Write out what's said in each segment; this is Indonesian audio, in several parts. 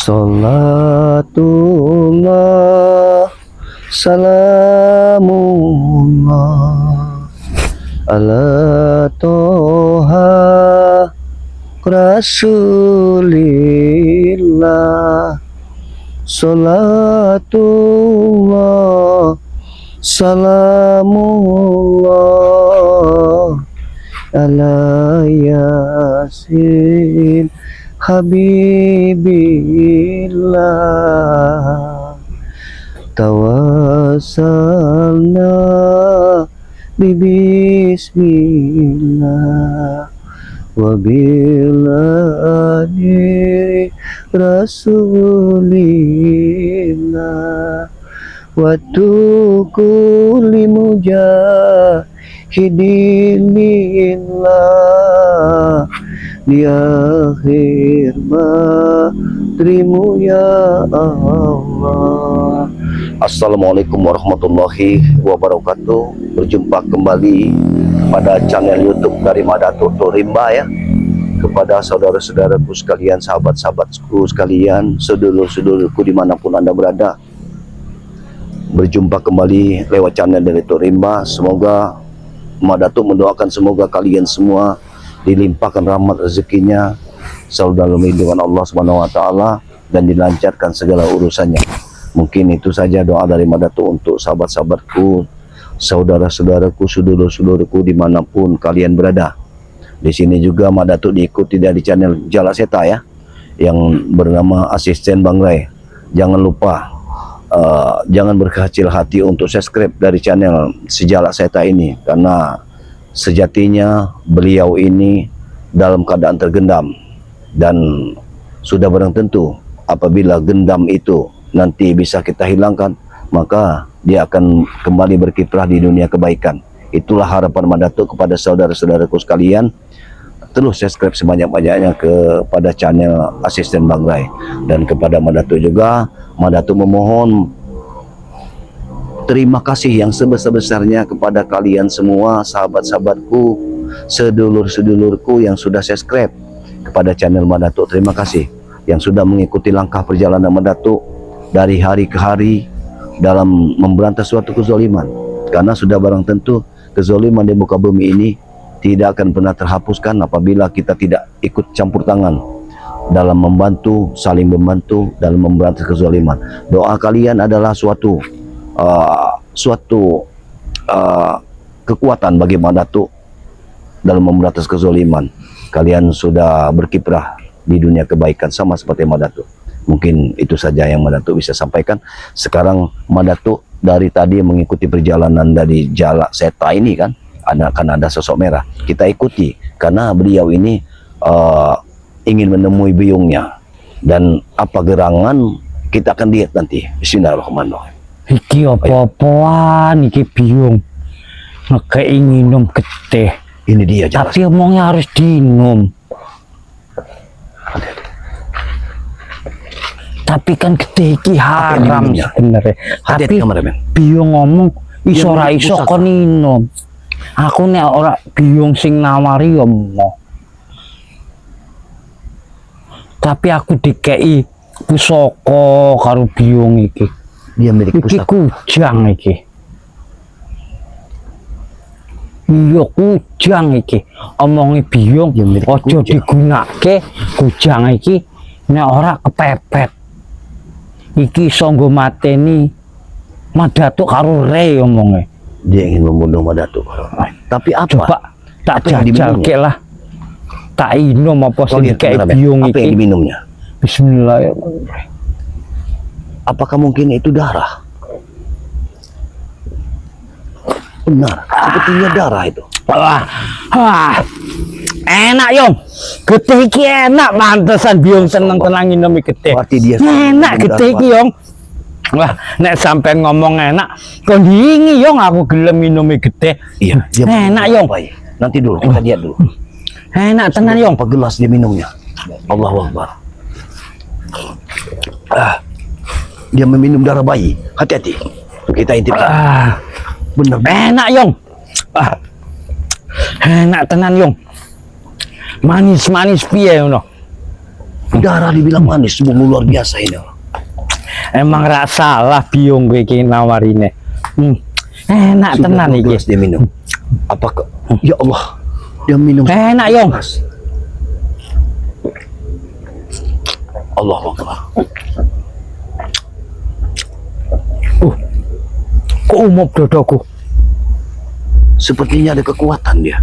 Salatullah salamullah ala toha rasulillah. Salatullah salamullah ala yasin habibillah. Tawassalna bismillah wa biladi rasulillah wa tukuli mujahidillah di akhir badrimu ya Allah. Assalamualaikum warahmatullahi wabarakatuh. Berjumpa kembali pada channel YouTube dari Madatuk Rimba ya. Kepada saudara-saudaraku sekalian, sahabat-sahabatku sekalian, sedulur-sedulurku dimanapun Anda berada, berjumpa kembali lewat channel dari Rimba. Semoga Madatuk mendoakan semoga kalian semua dilimpahkan rahmat rezekinya, selalu dalam lindungan Allah Subhanahu wa taala, dan dilancarkan segala urusannya. Mungkin itu saja doa dari Madatuk untuk sahabat-sahabatku, saudara-saudaraku, sedulur-sedulurku dimanapun kalian berada. Di sini juga Madatuk diikuti dari channel Jalak Seta ya, yang bernama Asisten Bang Ray. Jangan lupa, jangan berkecil hati untuk subscribe dari channel si Jalak Seta ini, karena sejatinya beliau ini dalam keadaan tergendam, dan sudah barang tentu apabila gendam itu nanti bisa kita hilangkan, maka dia akan kembali berkiprah di dunia kebaikan. Itulah harapan Madatuk kepada saudara-saudaraku sekalian. Terus subscribe sebanyak-banyaknya kepada channel Asisten Bang Ray, dan kepada Madatuk juga, Madatuk memohon terima kasih yang sebesar-besarnya kepada kalian semua, sahabat-sahabatku, sedulur-sedulurku yang sudah subscribe kepada channel Madatuk. Terima kasih yang sudah mengikuti langkah perjalanan Madatuk dari hari ke hari dalam memberantas suatu kezaliman, karena sudah barang tentu kezaliman di muka bumi ini tidak akan pernah terhapuskan apabila kita tidak ikut campur tangan dalam membantu, saling membantu dalam memberantas kezaliman. Doa kalian adalah suatu kekuatan bagi Madatuk dalam memberantas kezaliman. Kalian sudah berkiprah di dunia kebaikan sama seperti Madatuk. Mungkin itu saja yang Madatuk bisa sampaikan. Sekarang Madatuk dari tadi mengikuti perjalanan dari Jalak Seta ini kan, ada sosok merah. Kita ikuti karena beliau ini ingin menemui biungnya, dan apa gerangan kita akan lihat nanti. Bismillahirrahmanirrahim. Iki apa-apaan iki biung, ingin minum getih. Ini dia jelas. Tapi omongnya harus dinum. Tapi kan gede iki haram sebenarnya. Tapi biung ngomong iso ra iso kon minum. Aku nek ora biung sing nawari ya mau. Tapi aku dikei pusaka karo biung iki. Dia milik pusaka. Iki kujang iki. Iya kujang iki. Omongi biung aja digunakake kujang iki nek ora kepepet. Iki sanggo mateni Madatuk karo Ray omongnya. Dia ingin membunuh Madatuk. Tapi apa? Coba tak jajalke lah. Tak minum apa sing kayak biung iki. Apa yang diminumnya? Bismillahirrahmanirrahim. Apakah mungkin itu darah? Benar, sepertinya darah itu. Enak Yong, getih iki enak, mantesan biung seneng tenang minum getih. Enak getih iki Yong. Wah, nek sampai ngomong enak, kok dingin Yong, aku gelem minum getih. Iya, enak Yong. Nanti dulu kita lihat dulu. Enak tenan Yong, apa gelas dia minumnya? Allahu Akbar. Dia meminum darah bayi. Hati-hati. Kita intip. Bener. Enak Yong. Enak tenan Yong. Manis-manis piye ngono. Darah dibilang manis, sungguh luar biasa ini. Emang rak salah biung gue iki nawarine. Enak Sudah tenan 12 iki. dia minum. Apakah? Ya Allah, dia minum. Enak Yong. Allah Akbar. Kok umum dodoku. Sepertinya ada kekuatan dia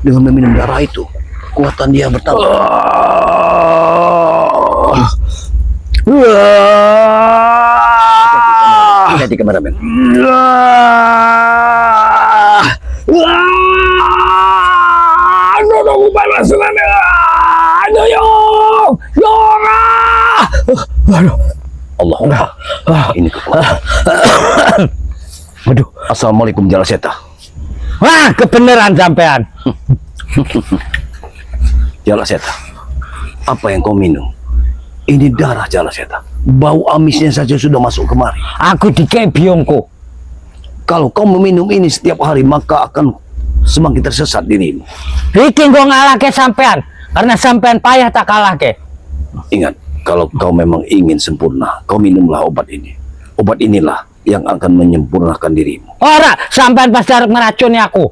dengan meminum darah itu. Kekuatan dia bertambah. Hati-hati kameramen. Allah Allah. Ini kekuatan. Waduh. Assalamualaikum Jalaseta. Wah, kebenaran sampean. Jalaseta, apa yang kau minum? Ini darah Jalaseta. Bau amisnya saja sudah masuk kemari. Aku dikei biungku. Kalau kau meminum ini setiap hari, maka akan semakin tersesat dirimu. Iki gua ngalahke sampean karena sampean payah tak kalahke. Ingat, kalau kau memang ingin sempurna, kau minumlah obat ini. Obat inilah yang akan menyempurnakan dirimu. Ora, sampean pasti harus meracuni aku.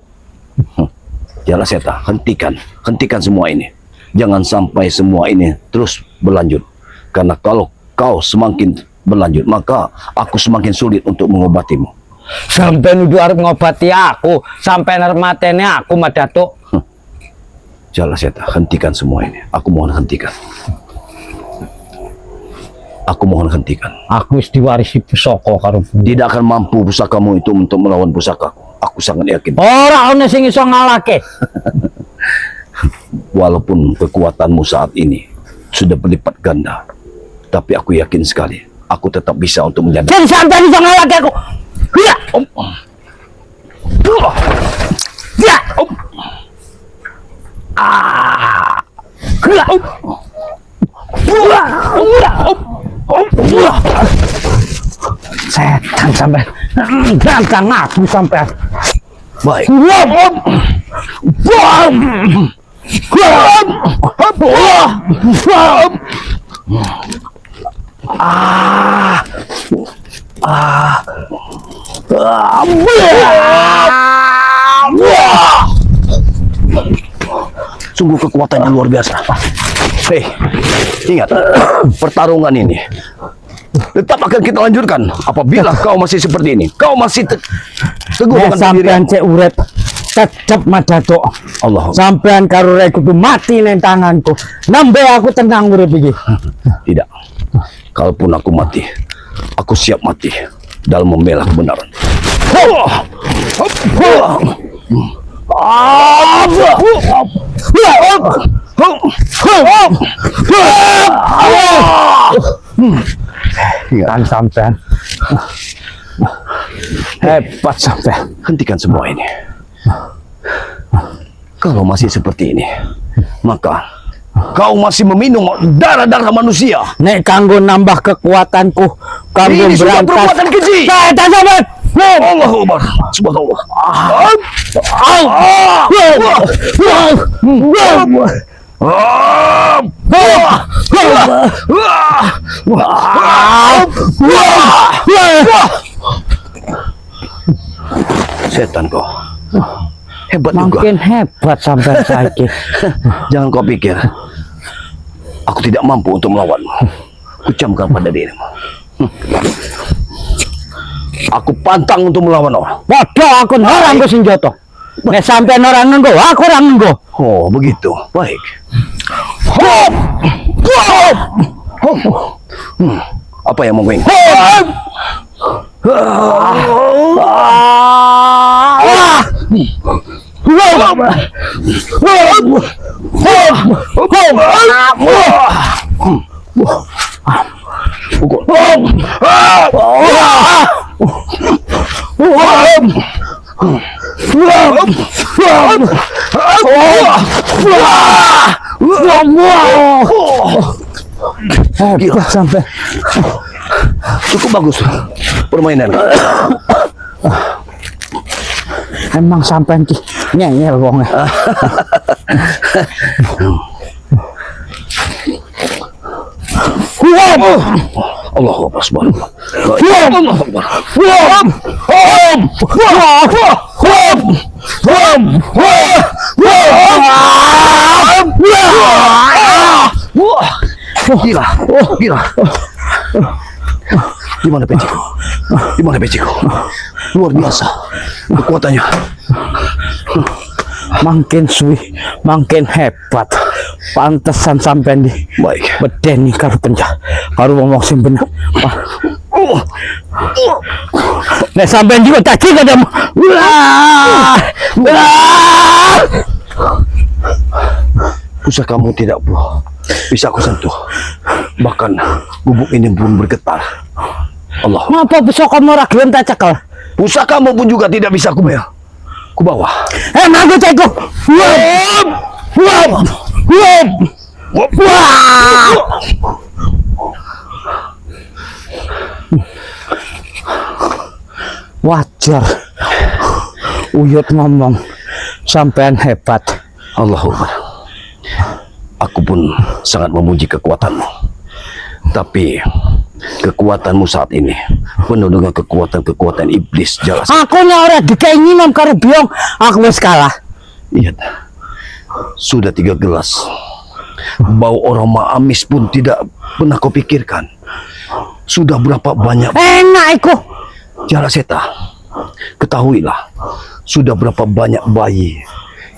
Jalaseta, hentikan semua ini. Jangan sampai semua ini terus berlanjut. Karena kalau kau semakin berlanjut, maka aku semakin sulit untuk mengobatimu. Sampean udah harus ngobati aku, sampean harus mateni aku, Madatuk. Jalaseta, hentikan semua ini. Aku mohon hentikan. Aku mohon hentikan. Aku wis diwarisi pusaka karo bumi. Tidak akan mampu pusakamu itu untuk melawan pusakaku. Aku sangat yakin. Ora ono sing iso ngalahke. Walaupun kekuatanmu saat ini sudah berlipat ganda, tapi aku yakin sekali aku tetap bisa untuk menjadi. Jadi sampean iso ngalahke aku. Ya. Ya. Setan sampai gantang aku sampai. Baik. Sungguh kekuatannya luar biasa. Hei, ingat, pertarungan ini tetap akan kita lanjutkan apabila kau masih seperti ini. Kau masih teguh dengan sampean pendirian. cek urip tetep Madatuk. Allah. Sampean karo rek kudu mati nang tanganku. Nembe aku tenang urip iki. Tidak. Kalaupun aku mati, aku siap mati dalam membela kebenaran. Kan sampean. Hebat sampean. Hentikan semua ini. Kalau masih seperti ini, maka kau masih meminum darah-darah manusia. Nek kanggo nambah kekuatanku, kanggo Ini sudah berantas. perbuatan keji. Setan sampean. Allahu Akbar. Subhanallah. Setan kau. Hebat juga. Makin hebat sampean saiki. Jangan kau pikir aku tidak mampu untuk melawanmu. Kucamkan pada dirimu. Aku pantang untuk melawan orang. Waduh, aku ora nggo senjata. Nek sampean ora nggo, aku ora nggo. Oh, begitu. Baik. Apa yang mau kau ingat? Hebat sampai. Cukup bagus permainan. Emang sampean ki ngeyel wong. Allahu Akbar, subhanallah. Allahu Akbar. Gila, gila. Di mana peciku? Di mana peciku? Luar biasa kekuatannya. Makin suwi, makin hebat. Pantesan sampean di Baik. bedeni karo pencah. Karo ngomong sing bener. Nek sampean juga tak kira ada. Pusakamu tidak bisa aku sentuh. Bahkan gubuk ini pun bergetar. Allah. Ngapa bisa kamu ora gelem tak cekel? Pusakamu pun juga tidak bisa ku bawa. Manggo ceko. Wajar. Uyut ngomong sampean hebat. Allahu Akbar. Aku pun sangat memuji kekuatanmu. Tapi kekuatanmu saat ini penuh dengan kekuatan iblis jelas. Aku nek ora dikeinginan karo biong, aku wis kalah. Lihat. Sudah 3 gelas. Bau aroma amis pun tidak pernah kau pikirkan. Sudah berapa banyak Enak iku. Jalaseta. Ketahuilah, sudah berapa banyak bayi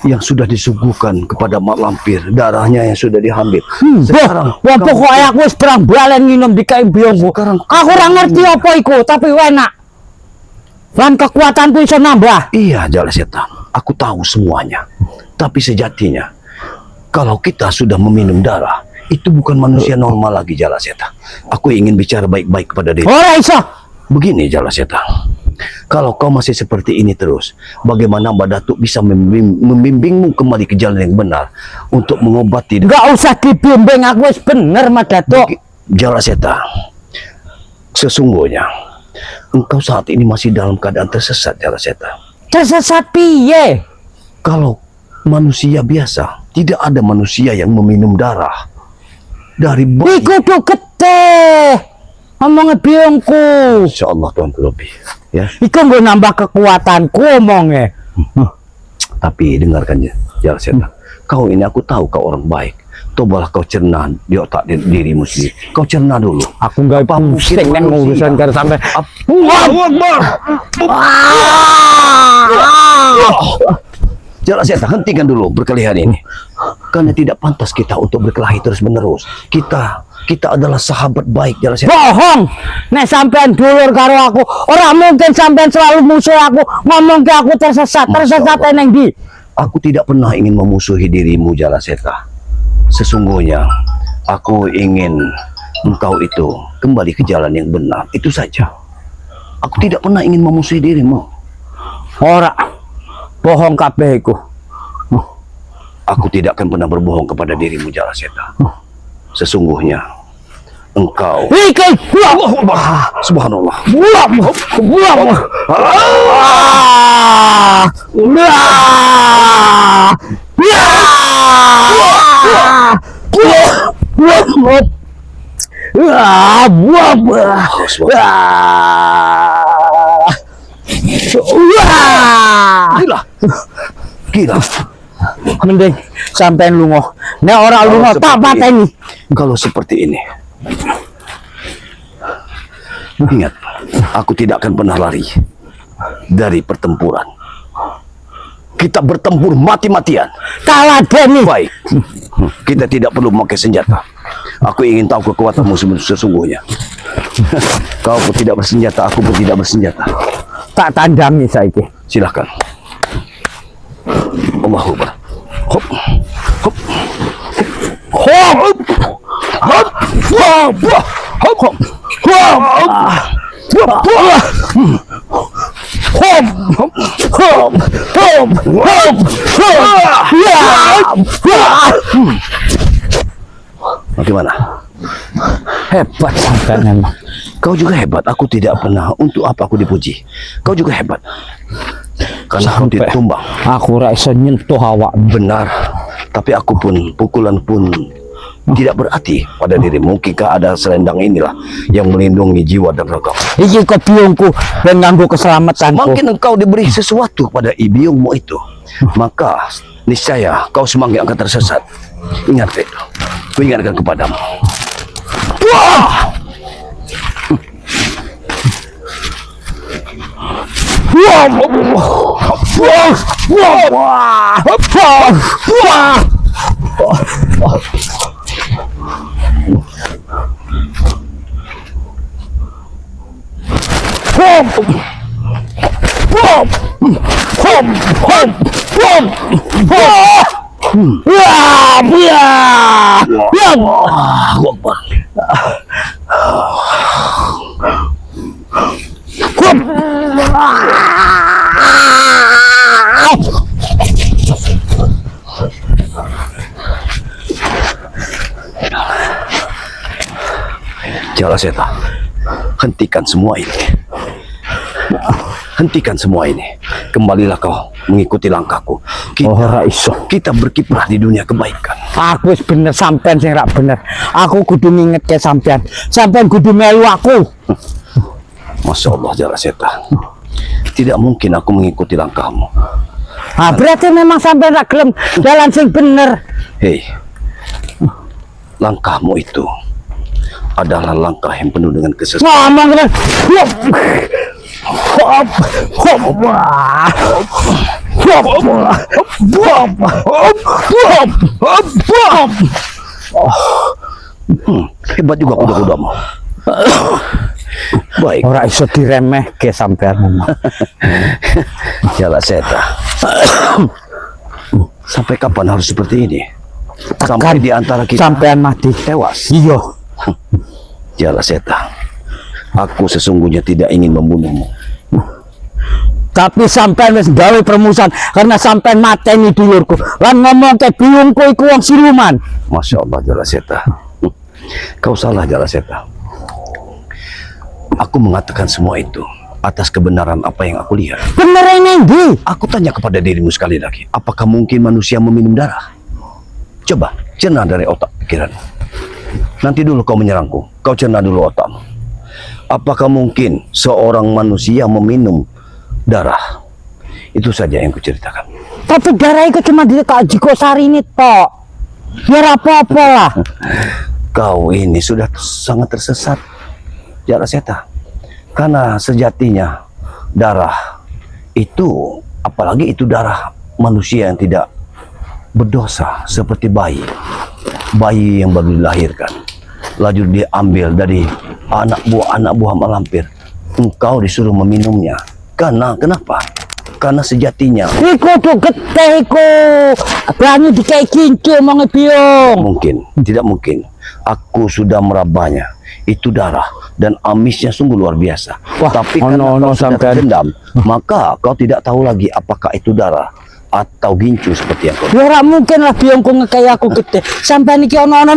yang sudah disuguhkan kepada mak lampir, darahnya yang sudah diambil. Sekarang wah pokoknya aku wis perang balen nginum dikai biongku. Aku ora ngerti apa iku, tapi enak. Lan kekuatanku iso nambah. Iya, Jalaseta, aku tahu semuanya. Tapi sejatinya, kalau kita sudah meminum darah, itu bukan manusia normal lagi, Jalaseta. Aku ingin bicara baik-baik kepada diri. Ora iso. Begini, Jalaseta, kalau kau masih seperti ini terus, bagaimana Mbak Datuk bisa membimbingmu kembali ke jalan yang benar untuk mengobati? Enggak usah dibimbing, aku wis bener Mas Datuk. Jalaseta, sesungguhnya engkau saat ini masih dalam keadaan tersesat, Jalaseta. Tersesat piye? Kalau manusia biasa, tidak ada manusia yang meminum darah dari bayi. Iku tuh getih. Ngomongnya biongku. Insya Allah Tuhan terlebih, ya. Iku nggo nambah kekuatanku omongnya. Tapi dengarkan ya, Jalaseta. Kau ini aku tahu kau orang baik. Cobalah kau cerna di otak dirimu sendiri. Kau cerna dulu. Aku nggak pusing neng urusan karo sampai. Allahu Akbar. Jalaseta, hentikan dulu berkelahian ini. Karena tidak pantas kita untuk berkelahi terus menerus. Kita adalah sahabat baik, Jalaseta. Bohong. Nek sampean dulur karo aku, ora mungkin sampean selalu musuh aku. Ngomong ke aku tersesat neng ndi? Aku tidak pernah ingin memusuhi dirimu, Jalaseta. Sesungguhnya aku ingin engkau itu kembali ke jalan yang benar. Itu saja. Aku tidak pernah ingin memusuhi dirimu. Ora. Bohong kabeh iku. Aku tidak akan pernah berbohong kepada dirimu, Jalaseta. Sesungguhnya engkau Iki. Allahu Akbar. Subhanallah. Gila. Mending sampean lunga. Nek ora lunga tak pateni. Kalau seperti ini, ingat, aku tidak akan pernah lari dari pertempuran. Kita bertempur mati-matian. Kalah deni. Baik, kita tidak perlu memakai senjata. Aku ingin tahu kekuatanmu sesungguhnya. Kau pun tidak bersenjata, aku pun tidak bersenjata. Tak tandangi saiki. Silahkan. Allahu Akbar. Hop, hop, hop, hop, hop, hop, hop, Bagaimana? Hebat sampean memang. Kau juga hebat. Aku tidak pernah. Untuk apa aku dipuji? Kau juga hebat. Karena kau tidak tumbang. Aku ora iso nyentuh awak. Benar. Tapi aku pun pukulan pun tidak berarti pada diri. Mungkinkah ada selendang inilah yang melindungi jiwa dan raga? Iki kok biungku dan ganggu keselamatanku. Semakin engkau diberi sesuatu pada biungmu itu, maka niscaya kau semakin akan tersesat. Ingat itu, ku ingatkan kepadamu. Wah! Jalaseta, hentikan semua ini. Hentikan semua ini. Kembalilah kau mengikuti langkahku. Kita berkiprah di dunia kebaikan. Aku bener sampean sing rak bener. Aku kudu ngingetke sampean. Sampean kudu melu aku. Masya Allah, Jalaseta. Tidak mungkin aku mengikuti langkahmu. Berarti memang sampean rak gelem jalan sing bener. Hei, langkahmu itu adalah langkah yang penuh dengan kesesatan. Ngomong kan. Hebat juga kuda-kudamu. Baik. Ora iso diremehke sampean memang. Jalaseta. Sampai kapan harus seperti ini? Sampai di antara kita sampean mati tewas. Iya. Jalaseta, aku sesungguhnya tidak ingin membunuhmu. Tapi sampean wis gawe permusuhan karena sampean mateni dulurku. Lan ngomong ke biungku iku wong siluman. Masya Allah, Jalaseta. Kau salah, Jalaseta. Aku mengatakan semua itu atas kebenaran apa yang aku lihat. Bener ini ndi? Aku tanya kepada dirimu sekali lagi, apakah mungkin manusia meminum darah? Coba cerna dari otak pikiranmu. Nanti dulu kau menyerangku, kau cerna dulu otakmu. Apakah mungkin seorang manusia meminum darah? Itu saja yang kuceritakan. Tapi darah itu cuma di Kak Jiko Sari ini tok. Biar apa-apa lah. Kau ini sudah sangat tersesat, Jalaseta. Karena sejatinya darah itu, apalagi itu darah manusia yang tidak berdosa, seperti bayi yang baru dilahirkan, lalu diambil dari anak buah malampir. Engkau disuruh meminumnya. Kenapa? Karena sejatinya Iku tuh getih iku. Berani dikai kincu omongnya biung. tidak mungkin. Aku sudah merabanya. Itu darah dan amisnya sungguh luar biasa. Wah, tapi karena kau sudah terendam, maka kau tidak tahu lagi apakah itu darah atau gincu seperti yang kau. Ya ora mungkin lah biungku ngekei aku gede. Sampai niki ono.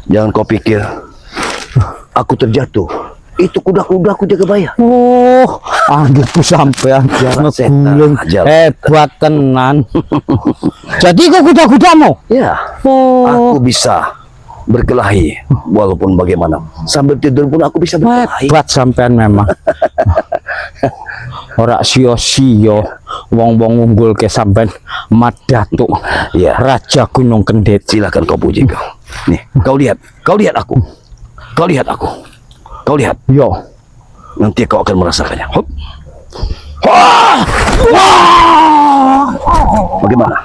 Jangan kau pikir aku terjatuh. Itu kuda-kudaku jaga bayar. Oh, anggitku sampean ngegulung hebat tenan. Jadi kok kuda-kudamu? Ya, aku bisa berkelahi walaupun bagaimana. Sambil tidur pun aku bisa berkelahi. Hebat sampean memang. Ora sio-sio wong-wong unggul ke sampean Mat Datuk. Ya. Raja Gunung Kendet. Silakan kau puji kau. Nih, kau lihat aku. Kau lihat aku. Kau lihat. Yo. Nanti kau akan merasakannya. Hop. Bagaimana?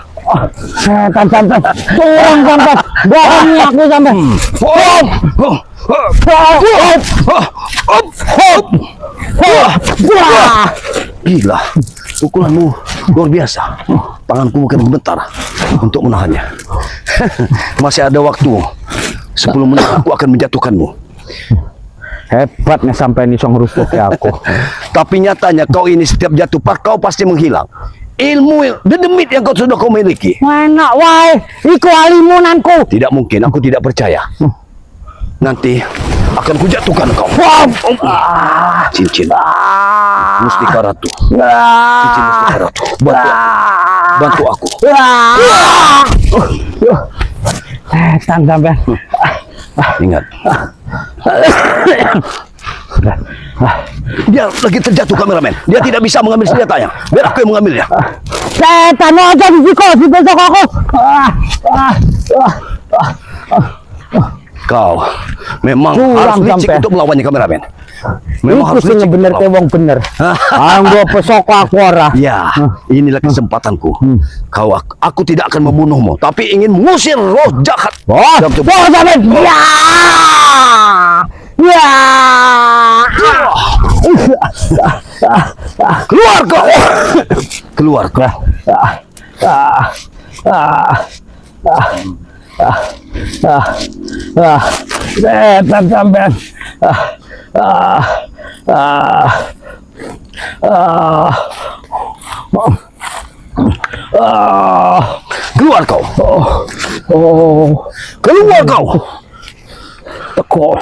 Setan sampean. Turun sampean. Berani aku sampean. Gila, pukulanmu luar biasa. Tanganku bukan gemetar untuk menahannya. Masih ada waktu. 10 menit aku akan menjatuhkanmu. Hebatnya sampai ini song rusuh ya aku. Tapi nyatanya kau ini setiap jatuh kau pasti menghilang. Ilmu dedemit yang sudah kau miliki. Enak wae, iku alimunanku. Tidak mungkin, aku tidak percaya. Nanti akan kujatuhkan kau. Cincin Mustika Ratu. Cincin Mustika Ratu. Bantu aku. Setan sampean. Ingat. Dia lagi terjatuh, kameramen. Dia tidak bisa mengambil senjatanya. Biar aku yang mengambilnya. Setan aja di besok aku. Kau memang harus licik untuk melawannya, kameramen. Memang harus licik. Bener teh wong bener. Anggo pesok aku ora. Ya, inilah kesempatanku. Aku tidak akan membunuhmu, tapi ingin mengusir roh jahat. Sampean. Ya. Ya. Keluar kau. Keluar kau. Setan sampean. Keluar kau. Keluar kau. Teko.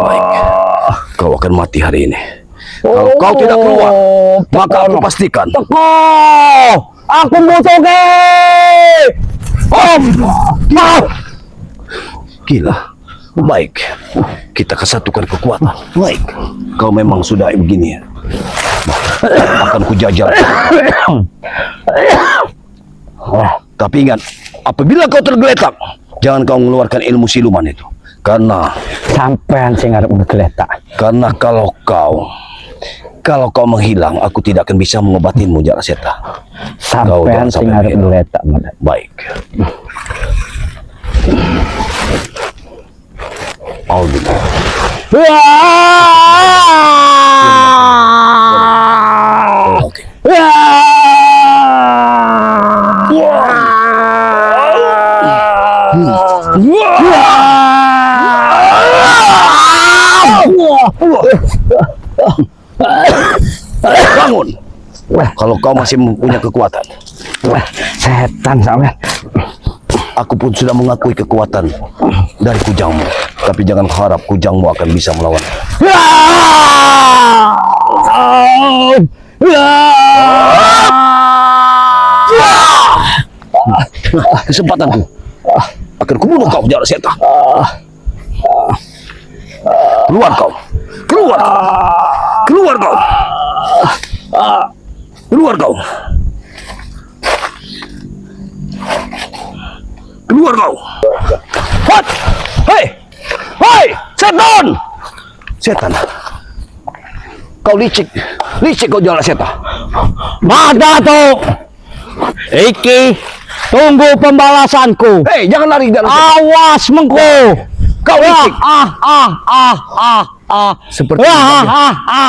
Baik. Kau akan mati hari ini. Kalau kau tidak keluar, maka aku pastikan. Teko. Aku musuh ke. Gila. Baik. Kita kesatukan kekuatan. Baik. Kau memang sudah begini. Akan kujajal. Tapi ingat, apabila kau tergeletak, jangan kau mengeluarkan ilmu siluman itu. Karena Sampean sing arep ngegeletak. Karena kalau kau menghilang, aku tidak akan bisa mengobatimu, Jalaseta. Sampean sing arep ngegeletak. Baik. Alhamdulillah. Oke. Bangun. Kalau kau masih punya kekuatan. Setan sampean. Aku pun sudah mengakui kekuatan dari kujangmu. Tapi jangan harap kujangmu akan bisa melawan. Kesempatanku. Akan kubunuh kau, Jalaseta. Keluar kau. Keluar. Keluar kau. Keluar kau. Keluar kau. What? Hei. Hei, setan. Setan. Kau licik. Licik kau, Jalaseta. Mada tuh. Iki tunggu pembalasanku. Hei, jangan lari, Jalaseta. Awas mengko. Kau licik. Seperti ini.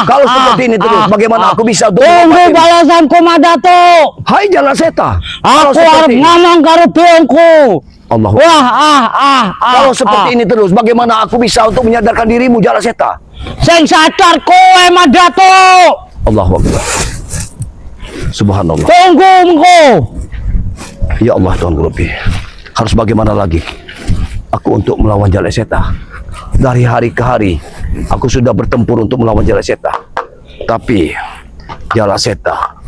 Kalau seperti ini terus, bagaimana aku bisa tunggu balasanku, Madato? Hai, Jalaseta. Aku harus ngomong karo biongku. Allah. Kalau seperti ini terus, bagaimana aku bisa untuk menyadarkan dirimu, Jalaseta? Sing sadar kowe, Madato. Allahu Akbar. Subhanallah. Tunggu mengko. Ya Allah, Tuhan lebih. Harus bagaimana lagi aku untuk melawan Jalaseta? Dari hari ke hari aku sudah bertempur untuk melawan Jalaseta, tapi Jalaseta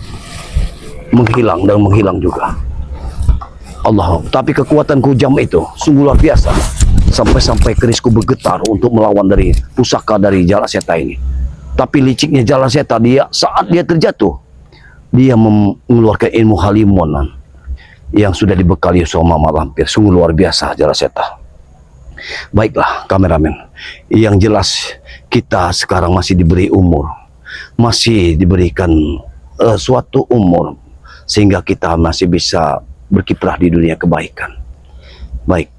menghilang dan menghilang juga. Allah, tapi kekuatan kujam itu sungguh luar biasa. Sampai-sampai kerisku bergetar untuk melawan dari pusaka dari Jalaseta ini. Tapi liciknya Jalaseta, saat dia terjatuh, dia mengeluarkan ilmu halimonan yang sudah dibekali sama Mama Lampir. Sungguh luar biasa Jalaseta. Baiklah, kameramen. Yang jelas kita sekarang masih diberi umur, masih diberikan suatu umur sehingga kita masih bisa berkiprah di dunia kebaikan. Baik,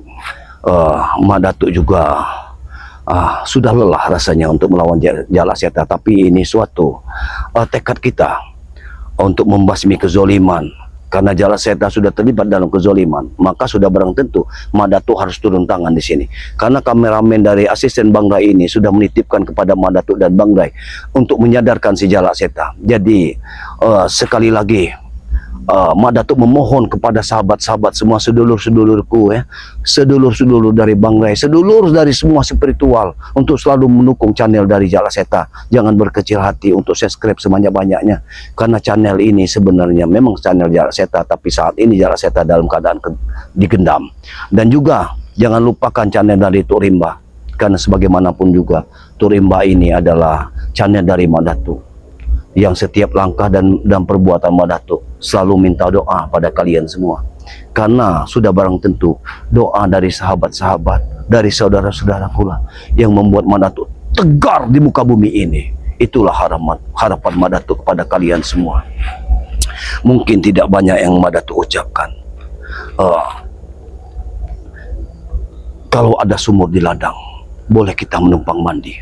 Mak Datuk juga sudah lelah rasanya untuk melawan Jalaseta, tapi ini suatu tekad kita untuk membasmi kezoliman. Karena Jalaseta sudah terlibat dalam kezoliman, maka sudah barang tentu Mak Datuk harus turun tangan di sini. Karena kameramen dari asisten Bang Rai ini sudah menitipkan kepada Mak Datuk dan Bang Rai untuk menyadarkan si Jalaseta. Jadi sekali lagi Mak Datuk memohon kepada sahabat-sahabat semua, sedulur-sedulurku ya, sedulur-sedulur dari Bang Ray, sedulur dari semua spiritual, untuk selalu mendukung channel dari Jala Seta. Jangan berkecil hati untuk subscribe sebanyak-banyaknya, karena channel ini sebenarnya memang channel Jala Seta, tapi saat ini Jala Seta dalam keadaan digendam. Dan juga jangan lupakan channel dari Tok Rimba, karena sebagaimanapun juga Tok Rimba ini adalah channel dari Mak Datuk, yang setiap langkah dan perbuatan Mak Datuk selalu minta doa pada kalian semua. Karena sudah barang tentu doa dari sahabat-sahabat, dari saudara-saudara pula yang membuat Mak Datuk tegar di muka bumi ini. Itulah harapan Mak Datuk kepada kalian semua. Mungkin tidak banyak yang Mak Datuk ucapkan. Kalau ada sumur di ladang, boleh kita menumpang mandi.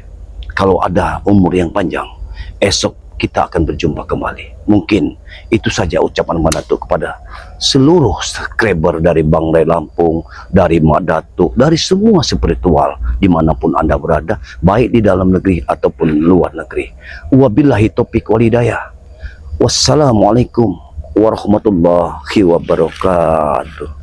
Kalau ada umur yang panjang, esok kita akan berjumpa kembali. Mungkin itu saja ucapan Mak Datuk kepada seluruh subscriber dari Bang Ray Lampung, dari Mak Datuk, dari semua spiritual dimanapun Anda berada, baik di dalam negeri ataupun luar negeri. Wabillahi taufiq wal hidayah. Wassalamualaikum warahmatullahi wabarakatuh.